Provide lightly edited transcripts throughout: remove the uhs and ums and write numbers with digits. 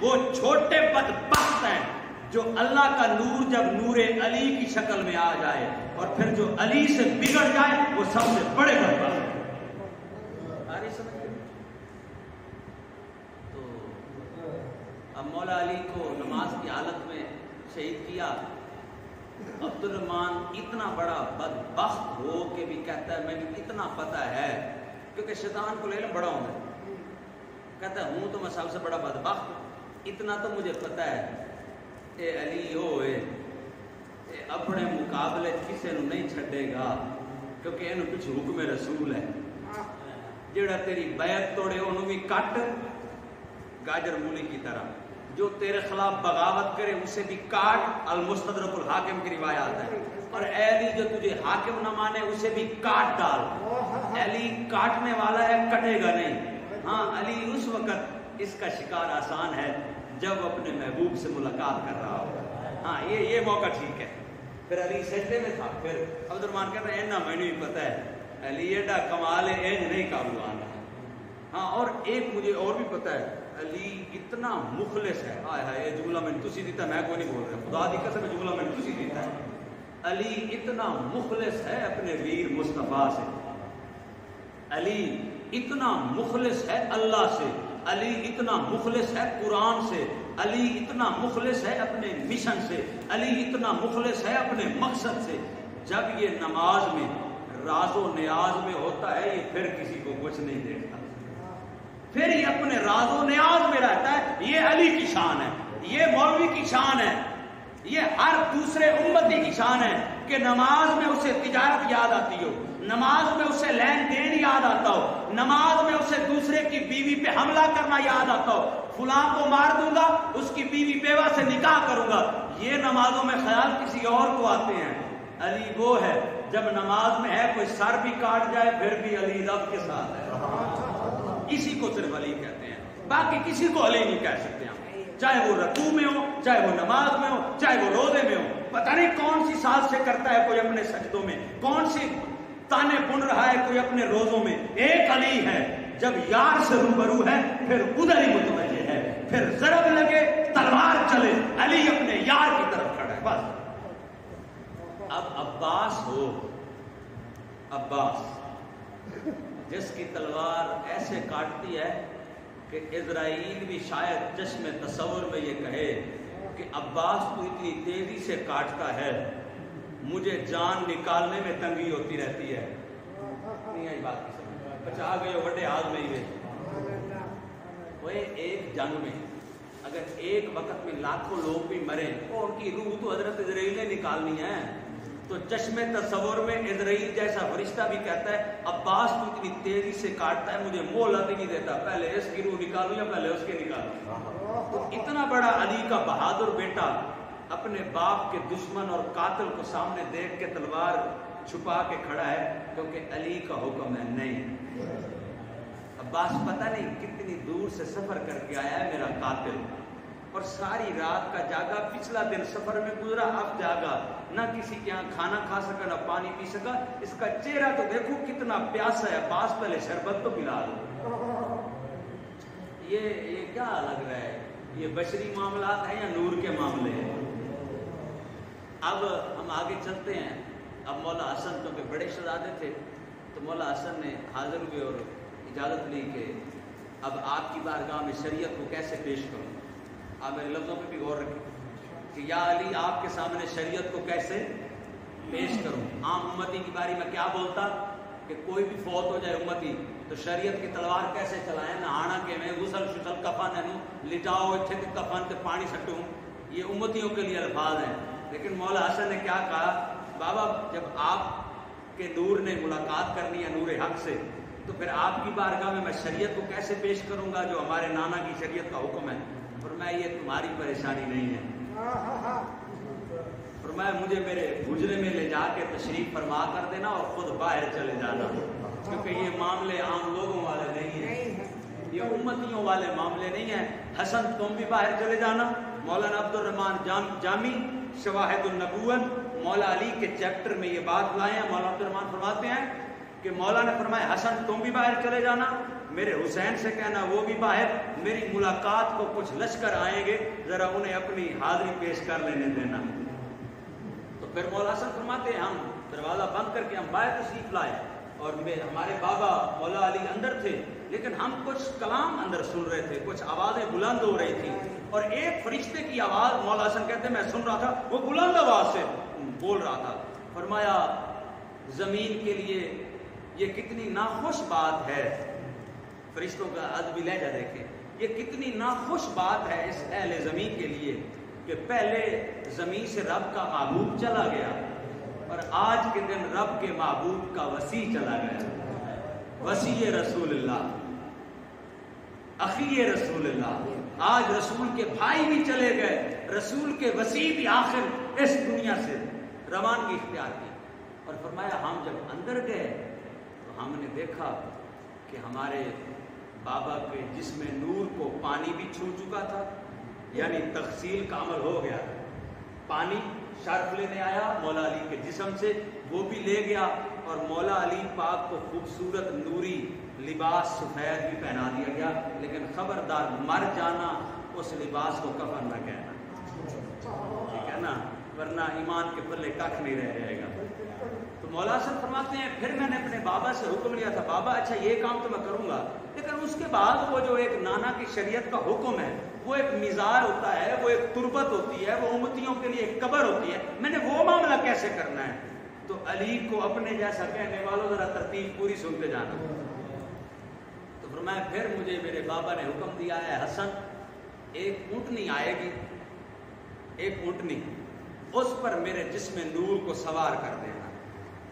وہ چھوٹے بدبخت ہیں جو اللہ کا نور جب نور علی کی شکل میں آ جائے اور پھر جو علی سے بگڑ جائے وہ سب سے بڑے بدبخت ہیں۔ تو اب مولا علی کو نماز کی حالت میں شہید کیا۔ عبد الرحمن اتنا بڑا بدبخت ہو کہ بھی کہتا ہے مجھے اتنا پتہ ہے، کیونکہ شیطان کو علم بڑا ہوتا ہے، کہتا ہے ہوں تو میں سب سے بڑا بدبخت، اتنا تو مجھے پتہ ہے اے علی ہوئے اپنے مقابلے کسے نو نہیں چھڑے گا، کیونکہ انہوں پیچھے حکم رسول ہے، جڑا تیری بیعت توڑے انہوں بھی کٹ گاجر مولی کی طرح، جو تیرے خلاف بغاوت کرے اسے بھی کاٹ، المستدرک الحاکم کی روایات ہے، اور اے علی جو تجھے حاکم نہ مانے اسے بھی کاٹ ڈال۔ علی کاٹنے والا ہے، کٹے گا نہیں۔ ہاں علی اس وقت اس کا شکار آسان ہے جب اپنے محبوب سے ملاقات کر رہا ہو، ہاں یہ موقع ٹھیک ہے۔ پھر علی سجدے میں تھا، پھر عبد الرحمن کہتا ہے اینا میں نہیں پتہ ہے علی ایڈا کمال ہے اینج نہیں قابو آنا۔ ہاں اور ایک مجھے اور بھی پتہ ہے علی اتنا مخلص ہے، آئے ہائے یہ جملہ میں نے تسی دیتا، میں کوئی نہیں بول رہا، خدا دی قسم جملہ میں نے تسی دیتا ہے، علی اتنا مخلص ہے اپنے ویر مصطفیٰ سے، علی اتنا مخلص ہے اللہ سے، علی اتنا مخلص ہے قرآن سے، علی اتنا مخلص ہے اپنے مشن سے، علی اتنا مخلص ہے اپنے مقصد سے۔ جب یہ نماز میں راز و نیاز میں ہوتا ہے یہ پھر کسی کو کچھ نہیں دیکھتا، پھر یہ اپنے راز و نیاز میں رہتا ہے۔ یہ علی کی شان ہے، یہ مولوی کی شان ہے، یہ ہر دوسرے امتی کی شان ہے کہ نماز میں اسے تجارت یاد آتی ہو، نماز میں اسے لین دین یاد آتا ہو، نماز میں اسے دوسرے کی بیوی پہ حملہ کرنا یاد آتا ہو، فلاں کو مار دوں گا اس کی بیوی بیوہ سے نکاح کروں گا، یہ نمازوں میں خیال کسی اور کو آتے ہیں۔ علی وہ ہے جب نماز میں ہے کوئی سر بھی کاٹ جائے پھر بھی علی رب کے ساتھ ہے، اسی کو صرف علی کہتے ہیں، باقی کسی کو علی نہیں کہہ سکتے ہم، چاہے وہ رکوع میں ہو، چاہے وہ نماز میں ہو، چاہے وہ روزے میں ہو، پتہ نہیں کون سی ساز سے کرتا ہے کوئی اپنے سجدوں میں، کون سی تانے بن رہا ہے کوئی اپنے روزوں میں، ایک علی ہے جب یار سے روبرو ہے پھر ادھر ہی متوجہ ہے، پھر ضرب لگے تلوار چلے علی اپنے یار کی طرف کھڑا ہے بس۔ اب عباس ہو، عباس جس کی تلوار ایسے کاٹتی ہے کہ اسرائیل بھی شاید چشم تصور میں یہ کہے کہ عباس تو اتنی تیزی سے کاٹتا ہے مجھے جان نکالنے میں تنگی ہوتی رہتی ہے۔ نہیں آئی بات کی سمجھ، بچا گئے وڈے حال میں ہی وہ ایک جنگ میں اگر ایک وقت میں لاکھوں لوگ بھی مریں اور ان کی روح تو حضرت اسرائیل نے نکالنی ہے، تو چشم تصور میں اسرائیل جیسا فرشتہ بھی کہتا ہے عباس تو اتنی تیزی سے کاٹتا ہے مجھے مہلت ہی نہیں دیتا، پہلے اس کی روح نکالوں یا پہلے اس کے نکالوں۔ تو اتنا بڑا علی کا بہادر بیٹا اپنے باپ کے دشمن اور قاتل کو سامنے دیکھ کے تلوار چھپا کے کھڑا ہے کیونکہ علی کا حکم ہے نہیں۔ عباس پتہ نہیں کتنی دور سے سفر کر کے آیا ہے میرا قاتل، اور ساری رات کا جاگا، پچھلا دن سفر میں گزرا اب جاگا، نہ کسی کے یہاں کھانا کھا سکا نہ پانی پی سکا، اس کا چہرہ تو دیکھو کتنا پیاسا ہے، عباس پہلے شربت تو پلا دو۔ یہ کیا لگ رہا ہے، یہ بشری معاملات ہیں یا نور کے معاملے ہیں؟ اب ہم آگے چلتے ہیں۔ اب مولا حسن کیونکہ بڑے شہزادے تھے تو مولا حسن نے حاضر ہوئے اور اجازت لی کہ اب آپ کی بارگاہ میں شریعت کو کیسے پیش کروں۔ آپ میرے لفظوں پہ بھی غور رکھیں کہ یا علی آپ کے سامنے شریعت کو کیسے پیش کروں۔ عام امتی کی باری میں کیا بولتا کہ کوئی بھی فوت ہو جائے امتی تو شریعت کی تلوار کیسے چلائیں، نہانا کے میں غسل شسل کفن ہے لٹاؤ اتھے کے کفن تے پانی سٹوں، یہ امتیوں کے لیے الفاظ ہیں۔ لیکن مولا حسن نے کیا کہا، بابا جب آپ کے نور نے ملاقات کرنی ہے نور حق سے تو پھر آپ کی بارگاہ میں شریعت کو کیسے پیش کروں گا جو ہمارے نانا کی شریعت کا حکم ہے۔ فرمایا یہ تمہاری پریشانی نہیں ہے، فرمایا مجھے میرے حجرے میں لے جا کے تشریف فرما کر دینا اور خود باہر چلے جانا، کیونکہ یہ معاملے عام لوگوں والے نہیں ہیں، یہ امتیوں والے معاملے نہیں ہیں۔ حسن تم بھی باہر چلے جانا۔ مولانا عبد الرحمن جامی شواہد النبوت مولا علی کے چیپٹر میں یہ بات لائے ہیں۔ مولانا عبد الرحمن فرماتے ہیں کہ مولا نے فرمایا حسن تم بھی باہر چلے جانا، میرے حسین سے کہنا وہ بھی باہر، میری ملاقات کو کچھ لشکر آئیں گے، ذرا انہیں اپنی حاضری پیش کر لینے دینا۔ تو پھر مولا حسن فرماتے ہیں ہم دروازہ بند کر کے ہم باہر تشریف لائے، اور ہمارے بابا مولا علی اندر تھے، لیکن ہم کچھ کلام اندر سن رہے تھے، کچھ آوازیں بلند ہو رہی تھیں، اور ایک فرشتے کی آواز مولا حسن کہتے ہیں میں سن رہا تھا، وہ بلند آواز سے بول رہا تھا۔ فرمایا زمین کے لیے یہ کتنی ناخوش بات ہے، فرشتوں کا ادبی لہجہ دیکھیں، یہ کتنی ناخوش بات ہے اس اہل زمین کے لیے کہ پہلے زمین سے رب کا معبود چلا گیا، اور آج کے دن رب کے معبود کا وسیع چلا گیا، وسیع رسول اللہ، اخی رسول اللہ۔ آج رسول کے بھائی بھی چلے گئے، رسول کے وسیع بھی آخر اس دنیا سے روانگی اختیار کی۔ اور فرمایا ہم جب اندر گئے تو ہم نے دیکھا کہ ہمارے بابا کے جسم نور کو پانی بھی چھو چکا تھا، یعنی تغسیل کا عمل ہو گیا، پانی شرف لینے آیا مولا علی کے جسم سے، وہ بھی لے گیا، اور مولا علی پاک کو خوبصورت نوری لباس سفید بھی پہنا دیا گیا، لیکن خبردار مر جانا اس لباس کو کفن نہ کہنا، ٹھیک ہے نا، ورنہ ایمان کے پلے کھ نہیں رہ جائے گا۔ تو مولا حسن فرماتے ہیں پھر میں نے اپنے بابا سے حکم لیا تھا، بابا اچھا یہ کام تو میں کروں گا، لیکن اس کے بعد وہ جو ایک نانا کی شریعت کا حکم ہے، وہ ایک مزار ہوتا ہے، وہ ایک تربت ہوتی ہے، وہ امتیوں کے لیے ایک قبر ہوتی ہے، میں نے وہ معاملہ کیسے کرنا ہے؟ تو علی کو اپنے جیسا کہنے والوں ذرا ترتیب پوری سنتے جانا۔ تو فرمایا پھر مجھے میرے بابا نے حکم دیا ہے حسن ایک اونٹنی آئے گی، ایک اونٹنی، اس پر میرے جسم نور کو سوار کر دینا۔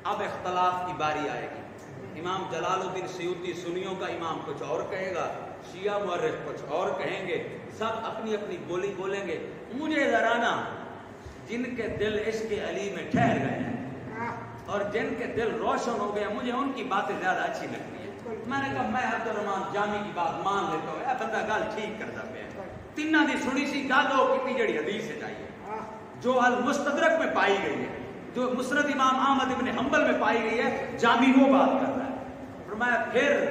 اب اختلاف کی باری آئے گی، امام جلال الدین سیوطی سنیوں کا امام کچھ اور کہے گا، شیعہ مورخ کچھ اور کہیں گے، سب اپنی اپنی بولی بولیں گے۔ مجھے ذرا نا جن کے دل عشق علی میں ٹھہر گئے ہیں اور جن کے دل روشن ہو گئے، مجھے ان کی باتیں زیادہ اچھی لگتی ہیں۔ میں نے کہا میں عبدالرحمان جامی کی بات مان لیتا ہوں، بندہ گل ٹھیک کرتا پیا، تینہ دی سنی سی گل ہو کتنی جڑی حدیث سے چاہیے، جو المستدرک میں پائی گئی ہے، جو مسند امام احمد ابن حنبل میں پائی گئی ہے، جامی وہ بات کر رہا ہے۔ فرمایا پھر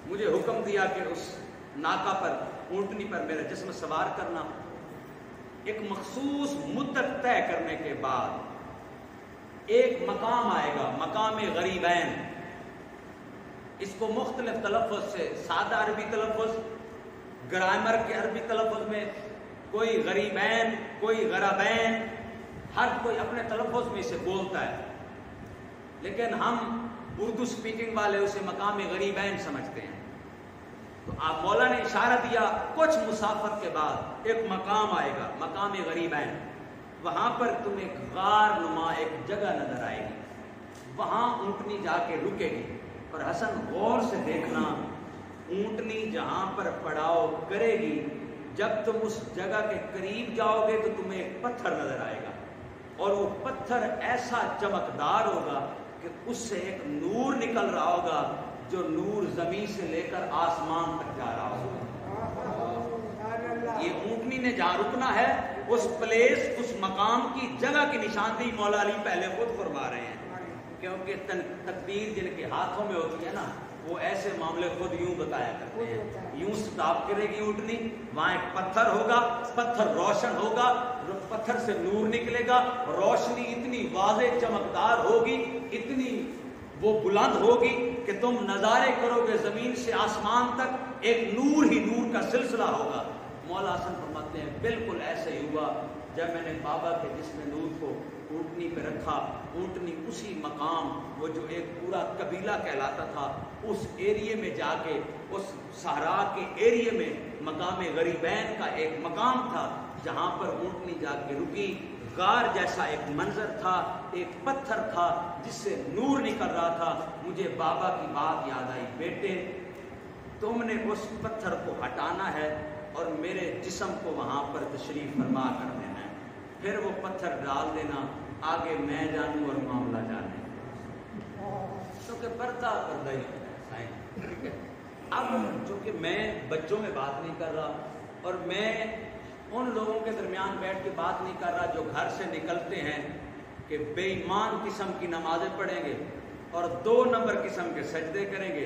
مجھے حکم دیا کہ اس ناکا پر اونٹنی پر میرا جسم سوار کرنا، ایک مخصوص مدت طے کرنے کے بعد ایک مقام آئے گا، مقام غریبین، اس کو مختلف تلفظ سے، سادہ عربی تلفظ، گرامر کے عربی تلفظ میں کوئی غریبین، کوئی غربین، ہر کوئی اپنے تلفظ میں اسے بولتا ہے، لیکن ہم اردو سپیکنگ والے اسے مقام غریبین سمجھتے ہیں۔ تو آپ مولا نے اشارہ دیا کچھ مسافت کے بعد ایک مقام آئے گا، مقام غریبین، وہاں پر تم ایک غار نما ایک جگہ نظر آئے گی، وہاں اونٹنی جا کے رکے گی، اور حسن غور سے دیکھنا اونٹنی جہاں پر پڑاؤ کرے گی، جب تم اس جگہ کے قریب جاؤ گے تو تمہیں ایک پتھر نظر آئے گا، اور وہ پتھر ایسا چمکدار ہوگا کہ اس سے ایک نور نکل رہا ہوگا، جو نور زمین سے لے کر آسمان تک جا رہا ہوگا۔ یہ اونٹنی نے جہاں رکنا ہے اس پلیس، اس مقام کی جگہ کی نشاندہی مولا علی پہلے خود فرما رہے ہیں، کیونکہ تقدیر جن کے ہاتھوں میں ہوتی ہے نا، وہ ایسے معاملے خود یوں بتایا کرتے ہیں۔ یوں سٹاپ کرے گی اونٹنی، وہاں ایک پتھر ہوگا، پتھر روشن ہوگا، پتھر سے نور نکلے گا، روشنی اتنی واضح چمکدار ہوگی، اتنی وہ بلند ہوگی کہ تم نظارے کرو گے زمین سے آسمان تک ایک نور ہی نور کا سلسلہ ہوگا۔ مولا حسن فرماتے ہیں بالکل ایسے ہی ہوا، جب میں نے بابا کے جسم نور کو اونٹنی پہ رکھا، اونٹنی اسی مقام، وہ جو ایک پورا قبیلہ کہلاتا تھا، اس ایریے میں جا کے، اس صحرا کے ایریے میں مقام غریبین کا ایک مقام تھا جہاں پر اونٹنی جا کے رکی، غار جیسا ایک منظر تھا، ایک پتھر تھا جس سے نور نکل رہا تھا۔ مجھے بابا کی بات یاد آئی، بیٹے تم نے اس پتھر کو ہٹانا ہے اور میرے جسم کو وہاں پر تشریف فرما کر دینا ہے، پھر وہ پتھر ڈال دینا، آگے میں جانوں اور معاملہ جانے، کیونکہ پردہ پردہ ہی ہوتا ہے، ٹھیک ہے۔ اب چونکہ میں بچوں میں بات نہیں کر رہا، اور میں ان لوگوں کے درمیان بیٹھ کے بات نہیں کر رہا جو گھر سے نکلتے ہیں کہ بے ایمان قسم کی نمازیں پڑھیں گے اور 2 نمبر قسم کے سجدے کریں گے،